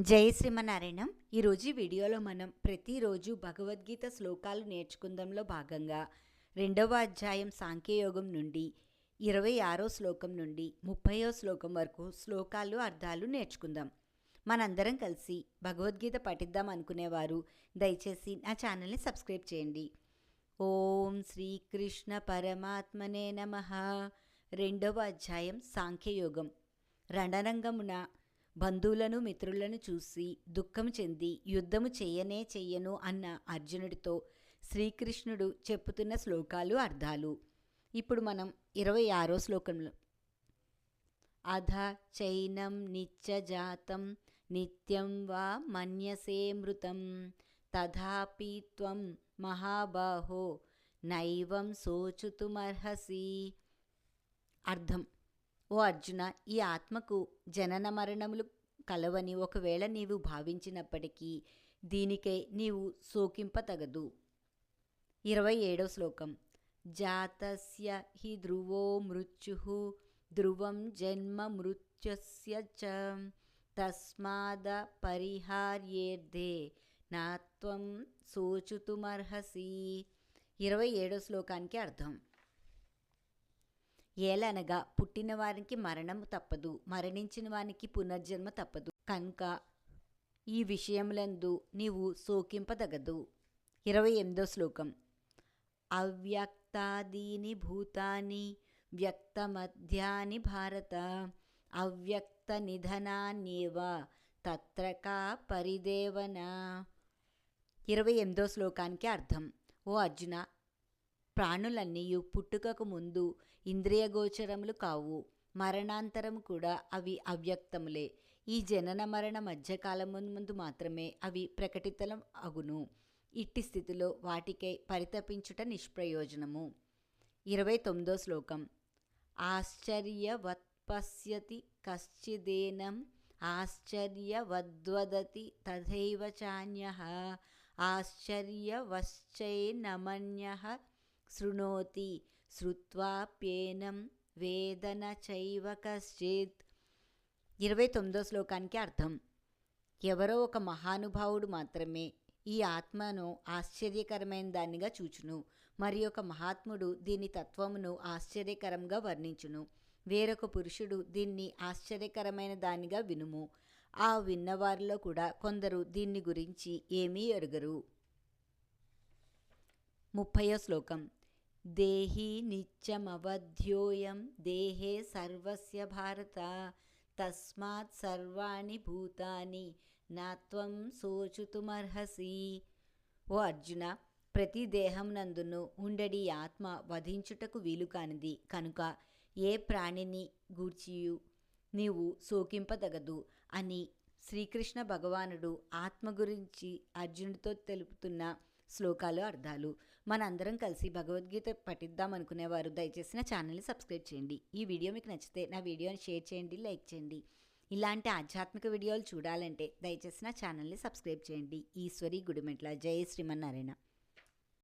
జై శ్రీమన్నారాయణం. ఈరోజు ఈ వీడియోలో మనం ప్రతిరోజు భగవద్గీత శ్లోకాలు నేర్చుకుందాంలో భాగంగా 2వ అధ్యాయం సాంఖ్యయోగం నుండి 26వ శ్లోకం నుండి 30వ శ్లోకం వరకు శ్లోకాలు అర్థాలు నేర్చుకుందాం. మనందరం కలిసి భగవద్గీత పఠిద్దాం అనుకునేవారు దయచేసి నా ఛానల్ని సబ్స్క్రైబ్ చేయండి. ఓం శ్రీకృష్ణ పరమాత్మనే నమః. 2వ అధ్యాయం సాంఖ్యయోగం. రణరంగమున బంధువులను మిత్రులను చూసి దుఃఖం చెంది యుద్ధము చెయ్యను అన్న అర్జునుడితో శ్రీకృష్ణుడు చెప్పుతున్న శ్లోకాలు అర్థాలు. ఇప్పుడు మనం 26వ శ్లోకంలో అధ చైనం నిత్యజాతం నిత్యం వా మన్యసే మృతం తథాపి త్వం మహాబాహో నైవం శోచుతుమర్హసి. అర్థం: ఓ అర్జున, ఈ ఆత్మకు జనన మరణములు కలవని ఒకవేళ నీవు భావించినప్పటికీ దీనికై నీవు శోకింపతగదు. 27వ శ్లోకం. జాతస్య హి ధ్రువో మృత్యుః ధ్రువం జన్మ మృత్యుస్య చ తస్మాద పరిహార్యేర్థే నాత్వం శోచుతుమర్హసి. 27వ శ్లోకానికి అర్థం: ఏలనగా పుట్టిన వారికి మరణము తప్పదు, మరణించిన వానికి పునర్జన్మ తప్పదు, కనుక ఈ విషయములందు నీవు శోకింపదగదు. 28వ శ్లోకం. అవ్యక్తాదీని భూతాని వ్యక్తమధ్యాని భారత అవ్యక్త నిధనాన్యేవ తత్ర కా పరిదేవన. 28వ శ్లోకానికి అర్థం: ఓ అర్జున, ప్రాణులన్నీ పుట్టుకకు ముందు ఇంద్రియగోచరములు కావు, మరణాంతరము కూడా అవి అవ్యక్తములే. ఈ జనన మరణ మధ్యకాలము ముందు మాత్రమే అవి ప్రకటితలం అగును. ఇట్టి స్థితిలో వాటికై పరితపించుట నిష్ప్రయోజనము. 29వ శ్లోకం. ఆశ్చర్యవత్పశ్యతి కశ్చిదేనం ఆశ్చర్యవద్వదతి తథైవ చాన్యః ఆశ్చర్యవశ్చైనమన్యః శృణోతి శ్రుత్వాప్యేనం వేదన చైవ కశ్చిత్. 29వ శ్లోకానికి అర్థం: ఎవరో ఒక మహానుభావుడు మాత్రమే ఈ ఆత్మను ఆశ్చర్యకరమైన దానిగా చూచును, మరి ఒక మహాత్ముడు దీని తత్వమును ఆశ్చర్యకరంగా వర్ణించును. వేరొక పురుషుడు దీన్ని ఆశ్చర్యకరమైన దానిగా వినుము. ఆ విన్నవారిలో కూడా కొందరు దీన్ని గురించి ఏమీ ఎరుగరు. 30వ శ్లోకం. దేహి నిత్యమవధ్యోయం దేహే సర్వస్య భారత తస్మాత్ సర్వాణి భూతాని నాత్వం శోచుతుమర్హసి. ఓ అర్జున, ప్రతి దేహం నందును ఉండడి ఆత్మ వధించుటకు వీలు కానిది, కనుక ఏ ప్రాణిని గూర్చియు నీవు శోకింపదగదు అని శ్రీకృష్ణ భగవానుడు ఆత్మ గురించి అర్జునుడితో తెలుపుతున్న శ్లోకాలు అర్థాలు. మనందరం కలిసి భగవద్గీత పఠిద్దాం అనుకునేవారు దయచేసి నా ఛానల్ని సబ్స్క్రైబ్ చేయండి. ఈ వీడియో మీకు నచ్చితే నా వీడియోని షేర్ చేయండి, లైక్ చేయండి. ఇలాంటి ఆధ్యాత్మిక వీడియోలు చూడాలంటే దయచేసి నా ఛానల్ని సబ్స్క్రైబ్ చేయండి. ఈశ్వరి గుడిమెట్ల. జై శ్రీమన్నారాయణ.